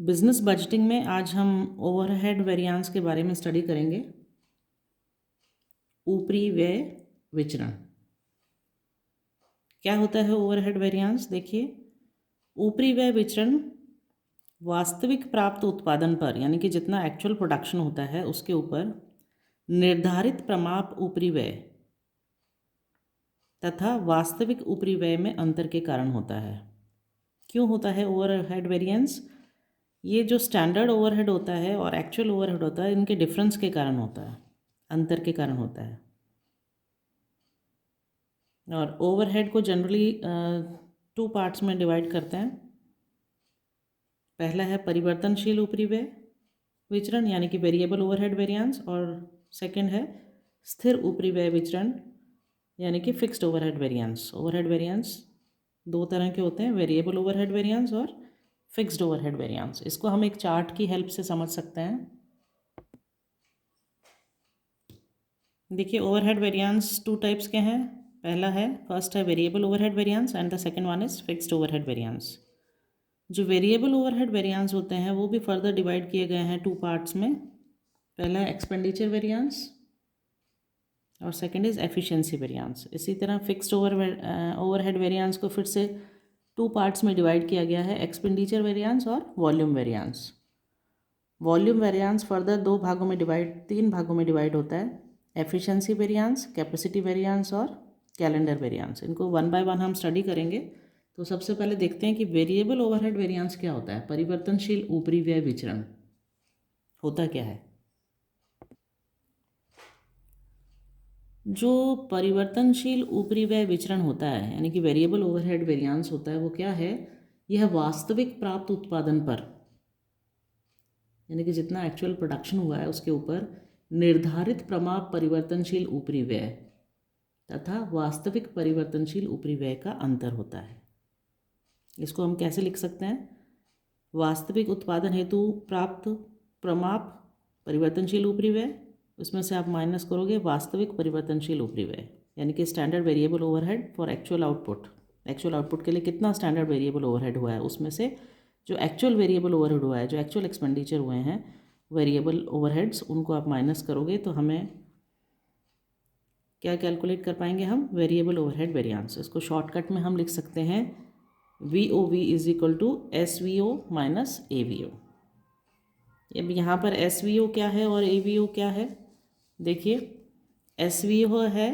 Business budgeting में आज हम ओवरहेड वेरिएंस के बारे में स्टडी करेंगे। ऊपरी व्यय विचरण क्या होता है? ओवरहेड वेरिएंस देखिए, ऊपरी व्यय विचरण वास्तविक प्राप्त उत्पादन पर, यानी कि जितना एक्चुअल प्रोडक्शन होता है उसके ऊपर निर्धारित प्रमाप ऊपरी व्यय तथा वास्तविक ऊपरी व्यय में अंतर के कारण होता है। क्यों होता है ओवरहेड वेरिएंस? ये जो स्टैंडर्ड ओवरहेड होता है और एक्चुअल ओवरहेड होता है, इनके डिफरेंस के कारण होता है, अंतर के कारण होता है। और ओवरहेड को जनरली 2 पार्ट्स में डिवाइड करते हैं। पहला है परिवर्तनशील ऊपरी व्यय विचरण, यानी कि वेरिएबल ओवरहेड वेरिएंस, और सेकंड है स्थिर ऊपरी व्यय विचरण, यानी कि fixed overhead variance. Overhead variance दो तरह के होते हैं, वेरिएबल ओवरहेड वेरिएंस और फिक्स्ड ओवरहेड वेरिएंस। इसको हम एक चार्ट की हेल्प से समझ सकते हैं। देखिए, ओवरहेड वेरिएंस 2 टाइप्स के हैं। पहला है, फर्स्ट है variable overhead variance and the second one is fixed overhead variance. जो वेरिएबल ओवरहेड वेरिएंस होते हैं वो भी फर्दर डिवाइड किए गए हैं 2 पार्ट्स में। पहला है एक्सपेंडिचर वेरिएंस और सेकंड इज एफिशिएंसी वेरिएंस। इसी तरह फिक्स्ड ओवरहेड वेरिएंस को फिर से 2 पार्ट्स में डिवाइड किया गया है, एक्सपेंडिचर वेरिएंस और volume variance. Volume variance further 3 भागों में डिवाइड होता है, एफिशिएंसी वेरिएंस, कैपेसिटी वेरिएंस और कैलेंडर वेरिएंस। इनको वन बाय वन हम स्टडी करेंगे। तो सबसे पहले देखते हैं कि वेरिएबल ओवरहेड वेरिएंस क्या होता है। परिवर्तनशील ऊपरी व्यय विचरण होता क्या है? जो परिवर्तनशील ऊपरी व्यय विचरण होता है, यानी कि वेरिएबल ओवरहेड वेरिएंस होता है, वो क्या है? यह वास्तविक प्राप्त उत्पादन पर, यानी कि जितना एक्चुअल प्रोडक्शन हुआ है उसके ऊपर निर्धारित प्रमाप परिवर्तनशील ऊपरी व्यय तथा वास्तविक परिवर्तनशील ऊपरी व्यय का अंतर होता है। इसको हम कैसे लिख सकते हैं? वास्तविक उत्पादन हेतु प्राप्त प्रमाप परिवर्तनशील ऊपरी व्यय, उसमें से आप माइनस करोगे वास्तविक परिवर्तनशील ऊपरी व्यय, यानी कि standard variable overhead for actual output. Actual output के लिए कितना स्टैंडर्ड वेरिएबल ओवरहेड हुआ है, उसमें से जो एक्चुअल वेरिएबल ओवरहेड हुआ है, जो एक्चुअल एक्सपेंडिचर हुए हैं वेरिएबल ओवरहेड्स, उनको आप माइनस करोगे तो हमें क्या कैलकुलेट कर पाएंगे हम? Variable overhead variance. इसको शॉर्टकट में हम लिख सकते हैं VOV is equal to SVO minus AVO। अब यहाँ पर SVO क्या है और AVO क्या है? देखिए, SVO है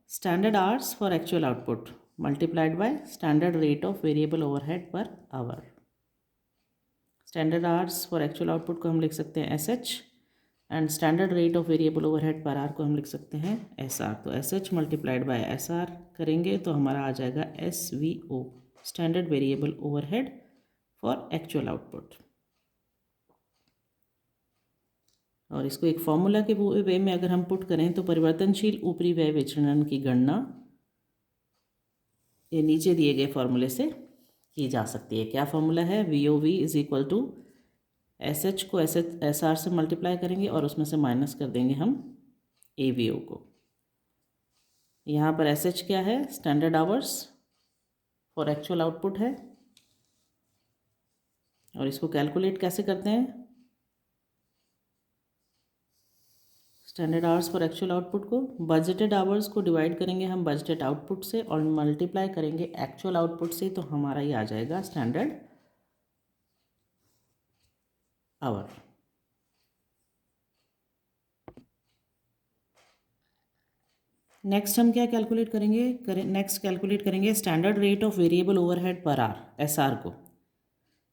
standard hours for actual output multiplied by standard rate of variable overhead per hour. Standard hours for actual output को हम लिख सकते हैं SH and standard rate of variable overhead per hour को हम लिख सकते हैं SR। तो SH मल्टीप्लाइड बाय SR करेंगे तो हमारा आ जाएगा SVO, standard variable overhead for actual output. और इसको एक फॉर्मूला के वे में अगर हम पुट करें तो परिवर्तनशील ऊपरी व्यय विचरण की गणना ये नीचे दिए गए फॉर्मूले से की जा सकती है। क्या फॉर्मूला है? VOV is equal to SH को SR से मल्टीप्लाई करेंगे और उसमें से माइनस कर देंगे हम AVO को। यहाँ पर SH क्या है? Standard hours for actual output है। और इसको कैलकुलेट कैसे करते हैं? Standard hours for actual output को बजटेड आवर्स को डिवाइड करेंगे हम बजटेड आउटपुट से और मल्टीप्लाई करेंगे एक्चुअल आउटपुट से, तो हमारा ये आ जाएगा स्टैंडर्ड आवर। नेक्स्ट हम क्या कैलकुलेट करेंगे? नेक्स्ट कैलकुलेट करेंगे standard rate of variable overhead per hour, SR को।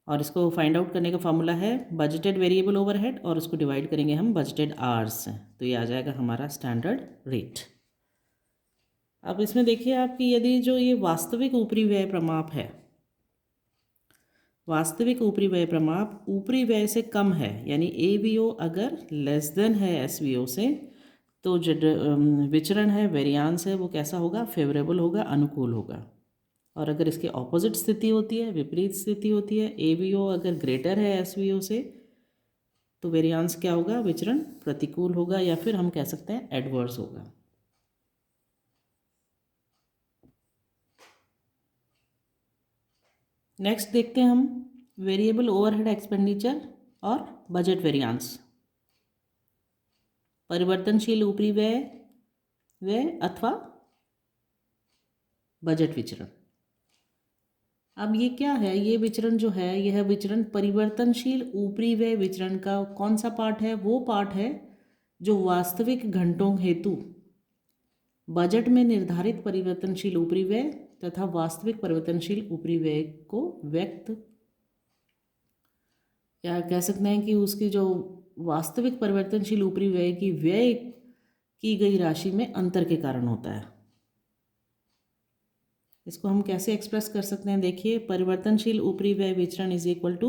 और इसको फाइंड आउट करने का फॉर्मूला है बजटेड वेरिएबल ओवरहेड और उसको डिवाइड करेंगे हम बजटेड आवर्स से, तो ये आ जाएगा हमारा स्टैंडर्ड रेट। अब इसमें देखिए आपकी यदि जो ये वास्तविक ऊपरी व्यय प्रमाप है, वास्तविक ऊपरी व्यय प्रमाप ऊपरी व्यय से कम है, यानी AVO अगर लेस देन है SVO से, तो जो विचरण है, वेरिएंस है, वो कैसा होगा? फेवरेबल होगा, अनुकूल होगा। और अगर इसके ऑपोजिट स्थिति होती है, विपरीत स्थिति होती है, AVO अगर ग्रेटर है SVO से, तो वेरिएंस क्या होगा? विचरण प्रतिकूल होगा, या फिर हम कह सकते हैं एडवर्स होगा। नेक्स्ट देखते हैं हम वेरिएबल ओवरहेड एक्सपेंडिचर और बजट वेरिएंस, परिवर्तनशील ऊपरी व्यय व्यय अथवा बजट विचरण। अब ये क्या है, ये विचरण जो है, यह विचरण परिवर्तनशील ऊपरी व्यय विचरण का कौन सा पार्ट है? वो पार्ट है जो वास्तविक घंटों हेतु बजट में निर्धारित परिवर्तनशील ऊपरी व्यय तथा वास्तविक परिवर्तनशील ऊपरी व्यय को व्यक्त, या कह सकते हैं कि उसकी जो वास्तविक परिवर्तनशील ऊपरी व्यय की व्यय की गई राशि में अंतर के कारण होता है। इसको हम कैसे एक्सप्रेस कर सकते हैं? देखिए, परिवर्तनशील ऊपरी व्यय विचरण इज इक्वल टू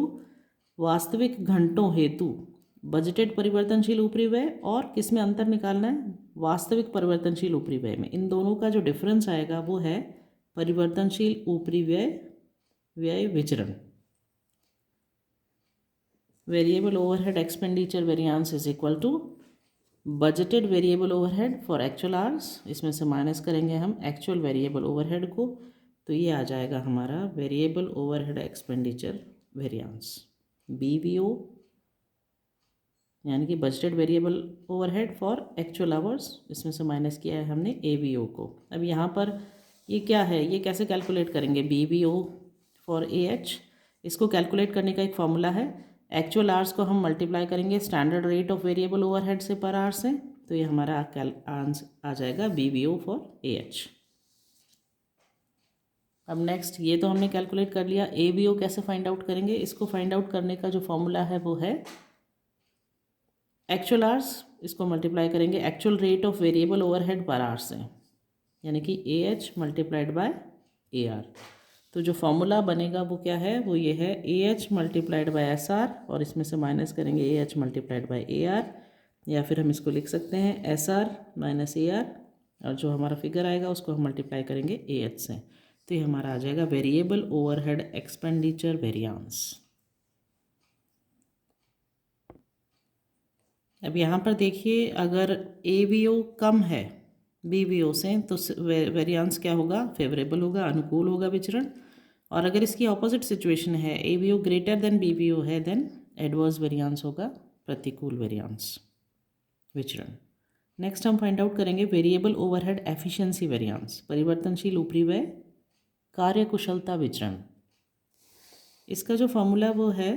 वास्तविक घंटों हेतु बजटेड परिवर्तनशील ऊपरी व्यय, और किस में अंतर निकालना है? वास्तविक परिवर्तनशील ऊपरी व्यय में। इन दोनों का जो डिफरेंस आएगा वो है परिवर्तनशील ऊपरी व्यय विचरण। Variable overhead expenditure variance is equal to budgeted variable overhead for actual hours, इसमें से माइनस करेंगे हम एक्चुअल वेरिएबल ओवरहेड को, तो ये आ जाएगा हमारा variable overhead expenditure variance, BVO, यानी कि budgeted variable overhead for actual hours, इसमें से माइनस किया है हमने AVO को। अब यहाँ पर ये क्या है, ये कैसे कैलकुलेट करेंगे? BVO फॉर AH, इसको कैलकुलेट करने का एक फॉर्मूला है, एक्चुअल आवर्स को हम मल्टीप्लाई करेंगे standard rate of variable overhead से पर आवर से, तो ये हमारा आंसर आ जाएगा BVO फॉर AH। अब नेक्स्ट, ये तो हमने कैलकुलेट कर लिया, AVO कैसे फाइंड आउट करेंगे? इसको फाइंड आउट करने का जो फॉर्मूला है वो है एक्चुअल आवर्स, इसको मल्टीप्लाई करेंगे actual rate of variable overhead per our से, यानी कि AH मल्टीप्लाइड बाय AR। तो जो फॉर्मूला बनेगा वो क्या है? वो ये है AH मल्टीप्लाइड बाय SR, और इसमें से माइनस करेंगे AH मल्टीप्लाइड बाय AR, या फिर हम इसको लिख सकते हैं SR माइनस AR, और जो हमारा फिगर आएगा उसको हम मल्टीप्लाई करेंगे AH से, तो ये हमारा आ जाएगा वेरिएबल ओवरहेड एक्सपेंडिचर वेरिएंस। अब यहाँ पर देखिए, अगर AVO कम है BVO से तो वेरिएंस क्या होगा? फेवरेबल होगा, अनुकूल होगा विचरण। और अगर इसकी ऑपोजिट सिचुएशन है, AVO ग्रेटर देन BVO है, देन एडवर्स वेरिएंस होगा, प्रतिकूल वेरिएंस विचरण। नेक्स्ट हम फाइंड आउट करेंगे वेरिएबल ओवरहेड एफिशिएंसी वेरिएंस, परिवर्तनशील ऊपरी व्यय कार्यकुशलता विचरण। इसका जो फॉर्मूला वो है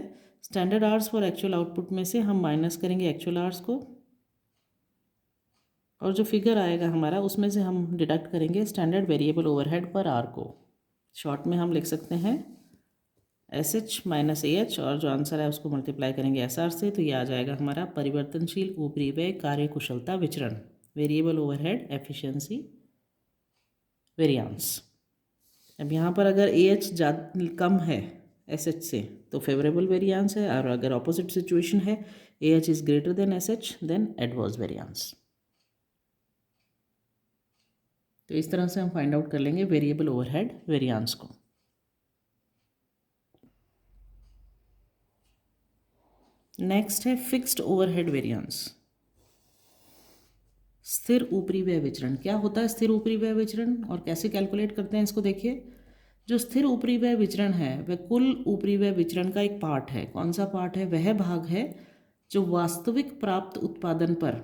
standard hours for actual output में से हम माइनस करेंगे एक्चुअल आवर्स को, और जो फिगर आएगा हमारा उसमें से हम डिडक्ट करेंगे standard variable overhead per our को। शॉर्ट में हम लिख सकते हैं SH माइनस AH, और जो आंसर है उसको मल्टीप्लाई करेंगे SR से, तो ये आ जाएगा हमारा परिवर्तनशील ऊपरी व्यय कार्यकुशलता विचरण, वेरिएबल ओवरहेड एफिशिएंसी वेरिएंस। अब यहाँ पर अगर AH कम है SH से तो फेवरेबल वेरिएंस है, और अगर ऑपोजिट सिचुएशन है AH is greater than SH, then adverse variance. तो इस तरह से हम फाइंड आउट कर लेंगे वेरिएबल ओवरहेड वेरिएंस को। नेक्स्ट है फिक्स्ड ओवरहेड वेरिएंस, स्थिर ऊपरी व्यय विचरण। क्या होता है स्थिर ऊपरी व्यय विचरण और कैसे कैलकुलेट करते हैं इसको देखिए। जो स्थिर ऊपरी व्यय विचरण है वह कुल ऊपरी व्यय विचरण का एक पार्ट है। कौन सा पार्ट है? वह भाग है जो वास्तविक प्राप्त उत्पादन पर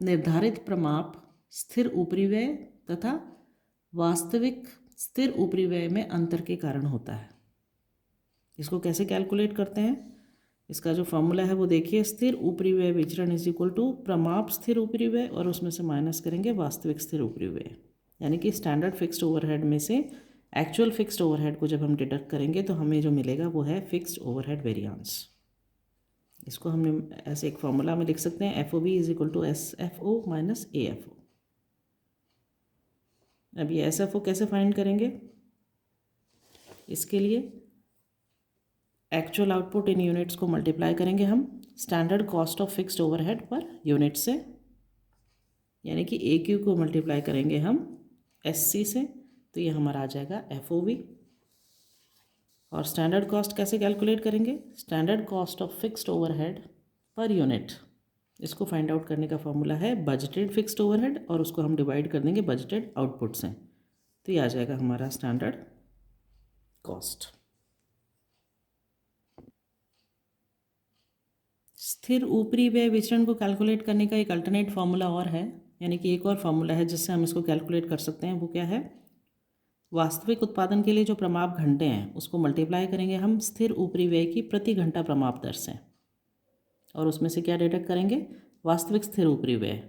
निर्धारित प्रमाप स्थिर ऊपरी व्यय तथा वास्तविक स्थिर ऊपरी व्यय में अंतर के कारण होता है। इसको कैसे कैलकुलेट करते हैं? इसका जो फॉर्मूला है वो देखिए, स्थिर ऊपरी व्यय विचरण इज इक्वल टू प्रमाप स्थिर ऊपरी व्यय, और उसमें से माइनस करेंगे वास्तविक स्थिर ऊपरी व्यय, यानी कि स्टैंडर्ड फिक्स्ड ओवरहेड में से एक्चुअल फिक्स्ड ओवरहेड को जब हम डिडक्ट करेंगे तो हमें जो मिलेगा वो है फिक्स्ड ओवरहेड वेरिएंस। इसको हमने ऐसे एक फॉर्मूला में लिख सकते हैं, FOV is equal to SFO minus AFO। अब ये SFO कैसे फाइंड करेंगे? इसके लिए एक्चुअल आउटपुट इन यूनिट्स को मल्टीप्लाई करेंगे हम standard cost of fixed overhead per unit से, यानी कि AQ को मल्टीप्लाई करेंगे हम SC से, तो ये हमारा आ जाएगा FOV। और स्टैंडर्ड कॉस्ट कैसे कैलकुलेट करेंगे? Standard cost of fixed overhead per unit, इसको फाइंड आउट करने का फॉर्मूला है बजटेड फिक्स्ड ओवरहेड, और उसको हम डिवाइड कर देंगे बजटेड आउटपुट से, तो ये आ जाएगा हमारा स्टैंडर्ड कॉस्ट। स्थिर ऊपरी व्यय विचरण को कैलकुलेट करने का एक अल्टरनेट फार्मूला और है, यानी कि एक और फार्मूला है जिससे हम इसको कैलकुलेट कर सकते हैं। वो क्या है? वास्तविक उत्पादन के लिए जो प्रमाप घंटे हैं उसको मल्टीप्लाई करेंगे हम स्थिर ऊपरी व्यय की प्रति घंटा प्रमाप दर से, और उसमें से क्या डिडक्ट करेंगे? वास्तविक स्थिर ऊपरी व्यय,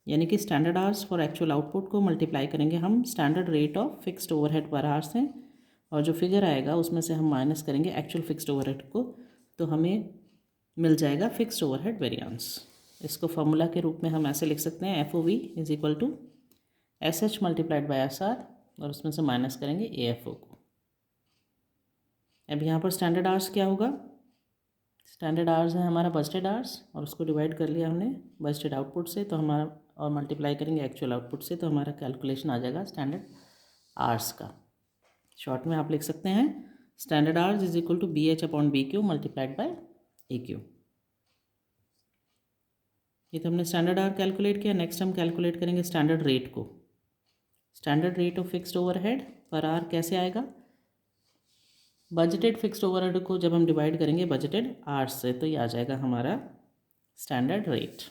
यानी कि standard hours for actual output को मल्टीप्लाई करेंगे हम standard rate of fixed overhead per our से, और जो फिगर आएगा उसमें से हम माइनस करेंगे एक्चुअल फिक्स्ड ओवरहेड को, तो हमें मिल जाएगा फिक्स्ड ओवरहेड वेरिएंस। इसको फॉर्मूला के रूप में हम ऐसे लिख सकते हैं, FOV is equal to SH multiplied by SR, और उसमें से माइनस करेंगे AFO को। अब यहाँ पर स्टैंडर्ड आवर्स क्या होगा? स्टैंडर्ड आवर्स है हमारा बजटेड आवर्स, और उसको डिवाइड कर लिया हमने बजटेड आउटपुट से, तो हमारा और मल्टीप्लाई करेंगे एक्चुअल आउटपुट से, तो हमारा कैलकुलेशन आ जाएगा स्टैंडर्ड आवर्स का। शॉर्ट में आप लिख सकते हैं standard hours is equal to BH upon BQ multiplied by AQ। ये तो हमने स्टैंडर्ड आवर कैलकुलेट किया। नेक्स्ट हम कैलकुलेट करेंगे स्टैंडर्ड रेट को। Standard rate of fixed overhead per hour कैसे आएगा? बजटेड फिक्स्ड ओवरहेड को जब हम डिवाइड करेंगे बजटेड आवर्स से, तो ये आ जाएगा हमारा standard rate.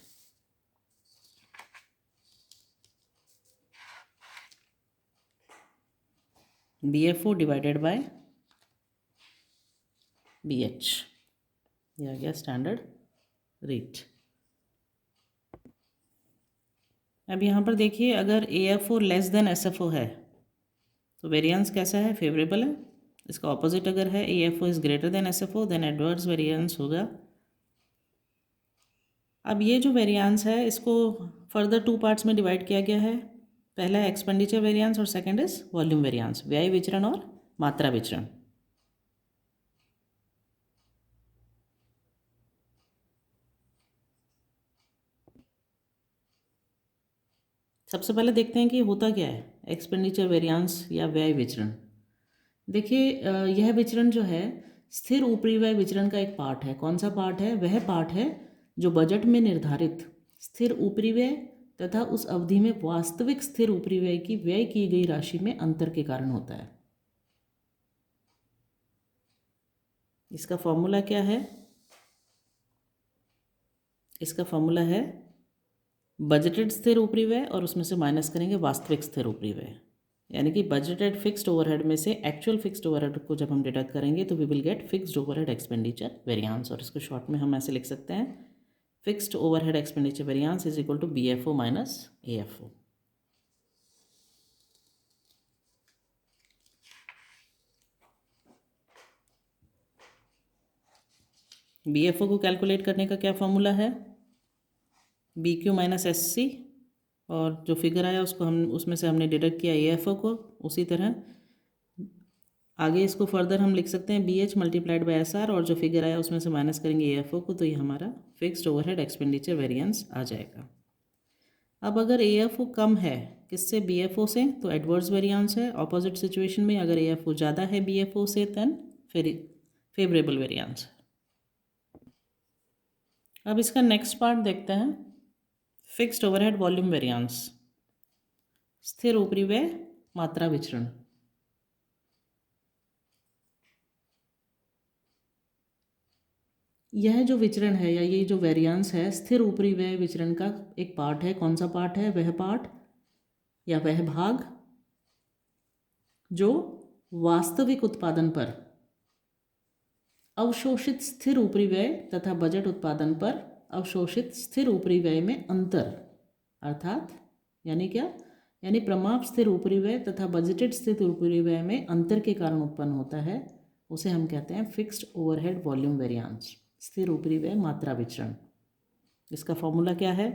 BFO divided by BH, ये आ गया स्टैंडर्ड रेट। अब यहाँ पर देखिए, अगर AFO लेस देन SFO है तो वेरिएंस कैसा है? फेवरेबल है। इसका ऑपोजिट अगर है AFO is greater than SFO, then adverse variance होगा। अब ये जो वेरिएंस है इसको फर्दर 2 पार्ट्स में डिवाइड किया गया है। पहला है एक्सपेंडिचर वेरिएंस और सेकंड इज वॉल्यूम वेरिएंस, व्यय विचरण और मात्रा विचरण। सबसे पहले देखते हैं कि होता क्या है एक्सपेंडिचर वेरिएंस या व्यय विचरण। देखिए, यह विचरण जो है स्थिर ऊपरी व्यय विचरण का एक पार्ट है। कौन सा पार्ट है? वह पार्ट है जो बजट में निर्धारित स्थिर ऊपरी व्यय तथा उस अवधि में वास्तविक स्थिर ऊपरी व्यय की व्यय की गई राशि में अंतर के कारण होता है। इसका फॉर्मूला क्या है? इसका फॉर्मूला है बजटेड स्थिर ऊपरी व्यय और उसमें से माइनस करेंगे वास्तविक स्थिर ऊपरी व्यय, यानी कि बजटेड फिक्स्ड ओवरहेड में से एक्चुअल फिक्स्ड ओवरहेड को जब हम डिडक्ट करेंगे तो we will get fixed overhead expenditure variance, और इसको शॉर्ट में हम ऐसे लिख सकते हैं fixed overhead expenditure variance is equal to BFO minus AFO। BFO को कैलकुलेट करने का क्या फॉर्मूला है? BQ माइनस SC, और जो फिगर आया उसको हम उसमें से हमने डिडक्ट किया AFO को। उसी तरह आगे इसको फर्दर हम लिख सकते हैं BH मल्टीप्लाइड बाय SR, और जो फिगर आया उसमें से माइनस करेंगे AFO को, तो ये हमारा फिक्स्ड ओवरहेड एक्सपेंडिचर वेरिएंस आ जाएगा। अब अगर AFO कम है किससे? BFO से, तो एडवर्स वेरिएंस है। ऑपोजिट सिचुएशन में अगर AFO ज़्यादा है BFO से, देन फिर फेवरेबल वेरिएंस है। अब इसका नेक्स्ट पार्ट देखते हैं, फिक्स्ड ओवरहेड वॉल्यूम वेरिएंस, स्थिर ऊपरी व्यय मात्रा विचरण। यह जो विचरण है या ये जो वेरिएंस है स्थिर ऊपरी व्यय विचरण का एक पार्ट है। कौन सा पार्ट है? वह पार्ट या वह भाग जो वास्तविक उत्पादन पर अवशोषित स्थिर ऊपरी व्यय तथा बजट उत्पादन पर अवशोषित स्थिर ऊपरी व्यय में अंतर, अर्थात यानी क्या? यानी प्रमाप स्थिर ऊपरी व्यय तथा बजटेड स्थिर ऊपरी व्यय में अंतर के कारण उत्पन्न होता है, उसे हम कहते हैं फिक्स्ड ओवरहेड वॉल्यूम वेरिएंस, स्थिर ऊपरी व्यय मात्रा विचरण। इसका फॉर्मूला क्या है?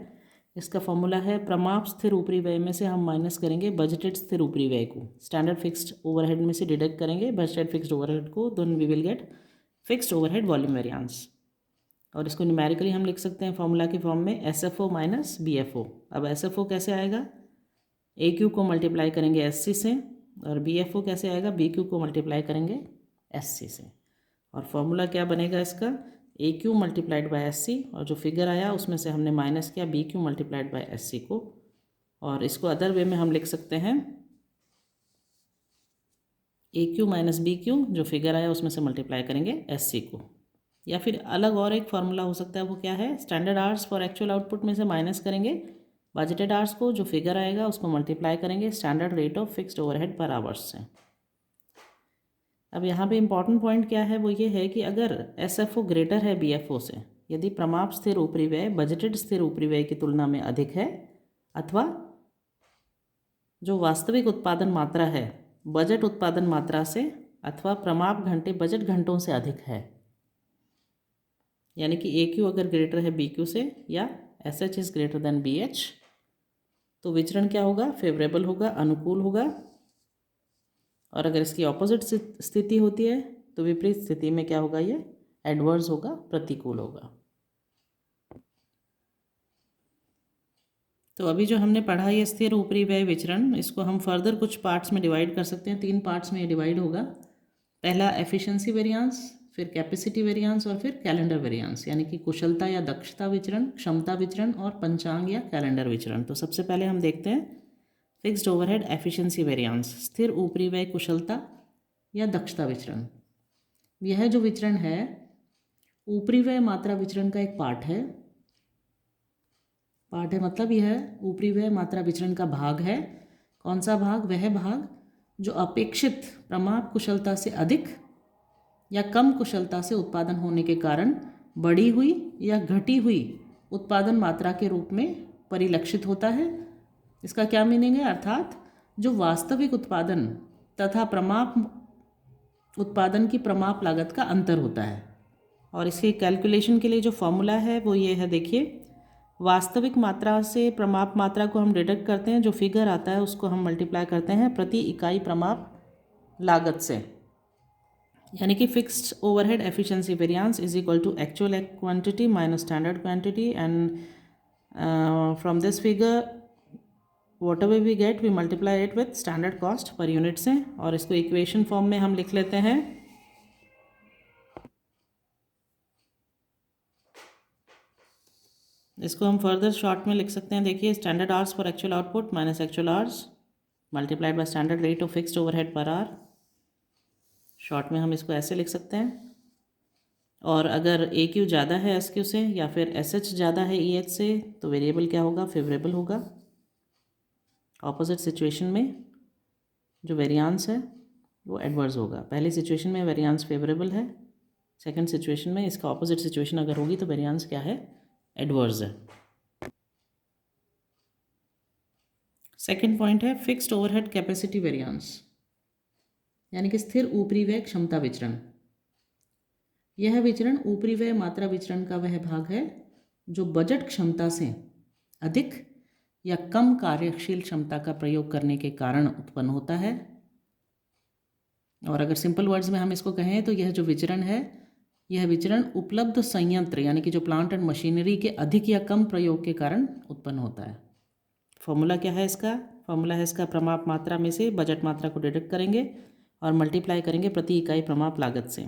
इसका फॉर्मूला है प्रमाप स्थिर ऊपरी व्यय में से हम माइनस करेंगे बजटेड स्थिर ऊपरी व्यय को, स्टैंडर्ड फिक्स्ड ओवरहेड में से डिडक्ट करेंगे बजटेड फिक्स्ड ओवरहेड को, then we will get fixed overhead volume variance. और इसको न्यूमेरिकली हम लिख सकते हैं फॉर्मूला के फॉर्म में SFO माइनस BFO। अब SFO कैसे आएगा? AQ को मल्टीप्लाई करेंगे SC से, और BFO कैसे आएगा? BQ को मल्टीप्लाई करेंगे SC से। और फॉर्मूला क्या बनेगा इसका? AQ मल्टीप्लाइड बाय SC, और जो फिगर आया उसमें से हमने माइनस किया BQ मल्टीप्लाइड बाय SC को, और इसको अदर वे में हम लिख सकते हैं AQ माइनस BQ, जो फिगर आया उसमें से मल्टीप्लाई करेंगे SC को। या फिर अलग और एक फार्मूला हो सकता है, वो क्या है, standard hours for actual output में से माइनस करेंगे बजटेड आवर्स को, जो फिगर आएगा उसको मल्टीप्लाई करेंगे standard rate of fixed overhead पर आवर्स से। अब यहाँ पे इम्पॉर्टेंट पॉइंट क्या है, वो ये है कि अगर SFO ग्रेटर है BFO से, यदि प्रमाप स्थिर ऊपरी व्यय बजटेड स्थिर ऊपरी व्यय की तुलना में अधिक है, अथवा जो वास्तविक उत्पादन मात्रा है बजट उत्पादन मात्रा से अथवा प्रमाप घंटे बजट घंटों से अधिक है, यानी कि AQ अगर ग्रेटर है BQ से या SH is greater than BH, तो विचरण क्या होगा, फेवरेबल होगा, अनुकूल होगा। और अगर इसकी ऑपोजिट स्थिति होती है तो विपरीत स्थिति में क्या होगा, ये एडवर्स होगा, प्रतिकूल होगा। तो अभी जो हमने पढ़ा ये स्थिर ऊपरी व्यय विचरण, इसको हम फर्दर कुछ पार्ट्स में डिवाइड कर सकते हैं। 3 पार्ट्स में ये डिवाइड होगा। पहला एफिशिएंसी वेरिएंस, फिर कैपेसिटी वेरिएंस और फिर कैलेंडर वेरिएंस, यानी कि कुशलता या दक्षता विचरण, क्षमता विचरण और पंचांग या कैलेंडर विचरण। तो सबसे पहले हम देखते हैं फिक्स्ड ओवरहेड एफिशिएंसी वेरिएंस, स्थिर ऊपरी व्यय कुशलता या दक्षता विचरण। यह जो विचरण है ऊपरी व्यय मात्रा विचरण का एक पार्ट है मतलब यह ऊपरी व्यय मात्रा विचरण का भाग है। कौन सा भाग, वह भाग जो अपेक्षित प्रमाप कुशलता से अधिक या कम कुशलता से उत्पादन होने के कारण बढ़ी हुई या घटी हुई उत्पादन मात्रा के रूप में परिलक्षित होता है। इसका क्या मीनिंग है, अर्थात जो वास्तविक उत्पादन तथा प्रमाप उत्पादन की प्रमाप लागत का अंतर होता है। और इसके कैलकुलेशन के लिए जो फॉर्मूला है वो ये है, देखिए, वास्तविक मात्रा से प्रमाप मात्रा को हम डिडक्ट करते हैं, जो फिगर आता है उसको हम मल्टीप्लाई करते हैं प्रति इकाई प्रमाप लागत से, यानी कि fixed overhead efficiency variance is equal to actual quantity minus standard quantity, and from this figure whatever we get we multiply it with standard cost per unit से, और इसको इक्वेशन फॉर्म में हम लिख लेते हैं। इसको हम फर्दर शॉर्ट में लिख सकते हैं, देखिए, standard hours for actual output minus actual hours multiplied by standard rate of fixed overhead per our. Short में हम इसको ऐसे लिख सकते हैं। और अगर AQ ज़्यादा है SQ से या फिर SH ज़्यादा है EH से, तो वेरिएबल क्या होगा, फेवरेबल होगा। ऑपोजिट सिचुएशन में जो वेरिएंस है वो एडवर्स होगा। पहली सिचुएशन में वेरिएंस फेवरेबल है, सेकंड सिचुएशन में इसका ऑपोजिट सिचुएशन अगर होगी तो वेरिएंस क्या है, एडवर्स है। सेकंड पॉइंट है फिक्स्ड ओवरहेड कैपेसिटी वेरिएंस, यानी कि स्थिर ऊपरी व्यय क्षमता विचरण। यह विचरण ऊपरी व्यय मात्रा विचरण का वह भाग है जो बजट क्षमता से अधिक या कम कार्यशील क्षमता का प्रयोग करने के कारण उत्पन्न होता है। और अगर सिंपल वर्ड्स में हम इसको कहें तो यह जो विचरण है, यह विचरण उपलब्ध संयंत्र यानी कि जो प्लांट एंड मशीनरी के अधिक या कम प्रयोग के कारण उत्पन्न होता है। फॉर्मूला क्या है इसका, फॉर्मूला है इसका, प्रमाप मात्रा में से बजट मात्रा को डिडक्ट करेंगे और मल्टीप्लाई करेंगे प्रति इकाई प्रमाप लागत से,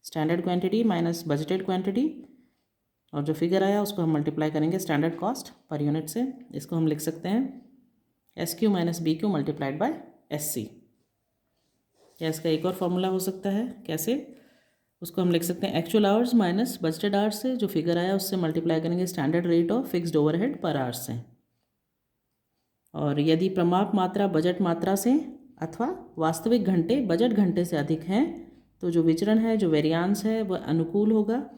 standard quantity minus budgeted quantity, और जो फिगर आया उसको हम मल्टीप्लाई करेंगे स्टैंडर्ड कॉस्ट पर यूनिट से। इसको हम लिख सकते हैं SQ minus BQ multiplied bye SC। या इसका एक और फॉर्मूला हो सकता है, कैसे, उसको हम लिख सकते हैं actual hours minus budgeted hours से, जो फिगर आया उससे मल्टीप्लाई करेंगे standard rate of fixed overhead पर आवर्स से। और यदि प्रमाप मात्रा बजट मात्रा से अथवा वास्तविक घंटे बजट घंटे से अधिक हैं, तो जो विचरण है, जो वेरिएंस है, वह अनुकूल होगा,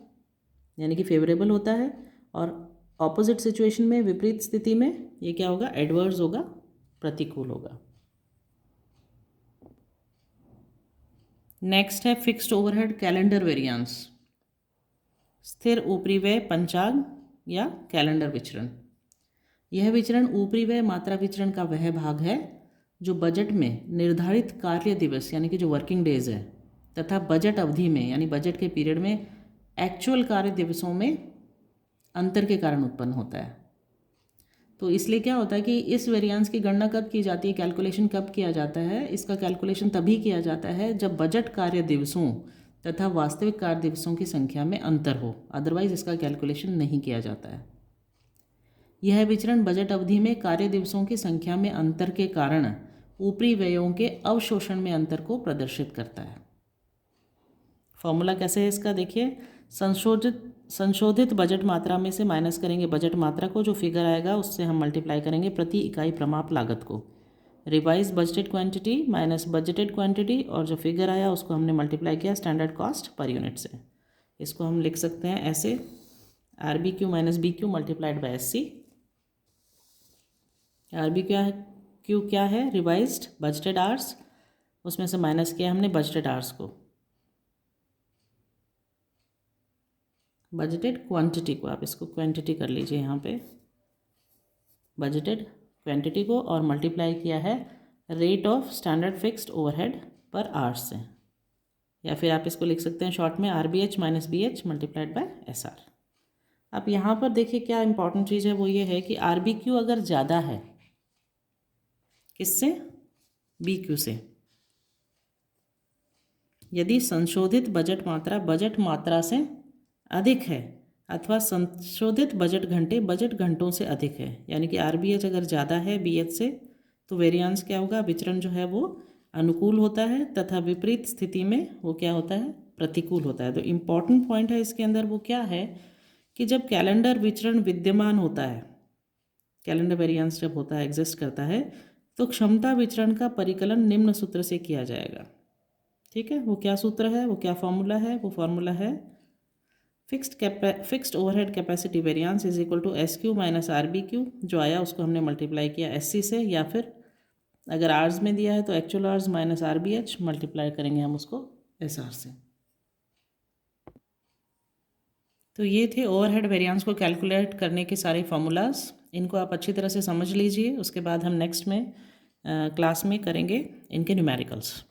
यानी कि फेवरेबल होता है। और ऑपोजिट सिचुएशन में, विपरीत स्थिति में, ये क्या होगा, एडवर्स होगा, प्रतिकूल होगा। नेक्स्ट है फिक्स्ड ओवरहेड कैलेंडर वेरिएंस, स्थिर ऊपरी व्यय पंचांग या कैलेंडर विचरण। यह विचरण ऊपरी व्यय मात्रा विचरण का वह भाग है जो बजट में निर्धारित कार्य दिवस यानी कि जो वर्किंग डेज है तथा बजट अवधि में यानी बजट के पीरियड में एक्चुअल कार्य दिवसों में अंतर के कारण उत्पन्न होता है। तो इसलिए क्या होता है कि इस वेरिएंस की गणना कब की जाती है, कैलकुलेशन कब किया जाता है, इसका कैलकुलेशन तभी किया जाता है जब बजट कार्य दिवसों तथा वास्तविक कार्य दिवसों की संख्या में अंतर हो, अदरवाइज इसका कैलकुलेशन नहीं किया जाता है। यह विचरण बजट अवधि में कार्य दिवसों की संख्या में अंतर के कारण ऊपरी व्ययों के अवशोषण में अंतर को प्रदर्शित करता है। फॉर्मूला कैसे है इसका देखिए, संशोधित बजट मात्रा में से माइनस करेंगे बजट मात्रा को, जो फिगर आएगा उससे हम मल्टीप्लाई करेंगे प्रति इकाई प्रमाप लागत को। Revise budgeted quantity minus budgeted quantity, और जो फिगर आया उसको हमने मल्टीप्लाई किया स्टैंडर्ड कॉस्ट पर यूनिट से। इसको हम लिख सकते हैं ऐसे, RBQ minus BQ multiplied bye SC। RBQ क्या है, रिवाइज्ड बजटेड आवर्स, उसमें से माइनस किया हमने बजटेड आवर्स को, बजटेड क्वांटिटी को, आप इसको क्वांटिटी कर लीजिए यहाँ पे, बजटेड क्वांटिटी को, और मल्टीप्लाई किया है rate of standard fixed overhead पर आवर्स से, या फिर आप इसको लिख सकते हैं शॉर्ट में RBH minus BH multiplied by SR। अब यहाँ पर देखिए क्या इंपॉर्टेंट चीज़ है, वो ये है कि RBQ अगर ज़्यादा है किससे, BQ से, यदि संशोधित बजट मात्रा से अधिक है, अथवा संशोधित बजट घंटों से अधिक है, यानी कि RBH अगर ज़्यादा है BH से, तो वेरिएंस क्या होगा, विचरण जो है वो अनुकूल होता है, तथा विपरीत स्थिति में वो क्या होता है, प्रतिकूल होता है। तो इम्पॉर्टेंट पॉइंट है इसके अंदर वो क्या है कि जब कैलेंडर विचरण विद्यमान होता है, कैलेंडर वेरिएंस जब होता है, एग्जिस्ट करता है, तो क्षमता विचरण का परिकलन निम्न सूत्र से किया जाएगा। ठीक है, वो क्या सूत्र है, वो क्या फॉर्मूला है, वो फॉर्मूला है fixed overhead capacity variance is equal to SQ minus RBQ। जो आया उसको हमने मल्टीप्लाई किया SC से, या फिर अगर आवर्स में दिया है तो actual hours minus RBH multiply करेंगे हम उसको SR से। तो ये थे ओवरहेड वेरिएंस को कैलकुलेट करने के सारे फार्मूलाज। इनको आप अच्छी तरह से समझ लीजिए, उसके बाद हम नेक्स्ट में क्लास में करेंगे इनके न्यूमेरिकल्स।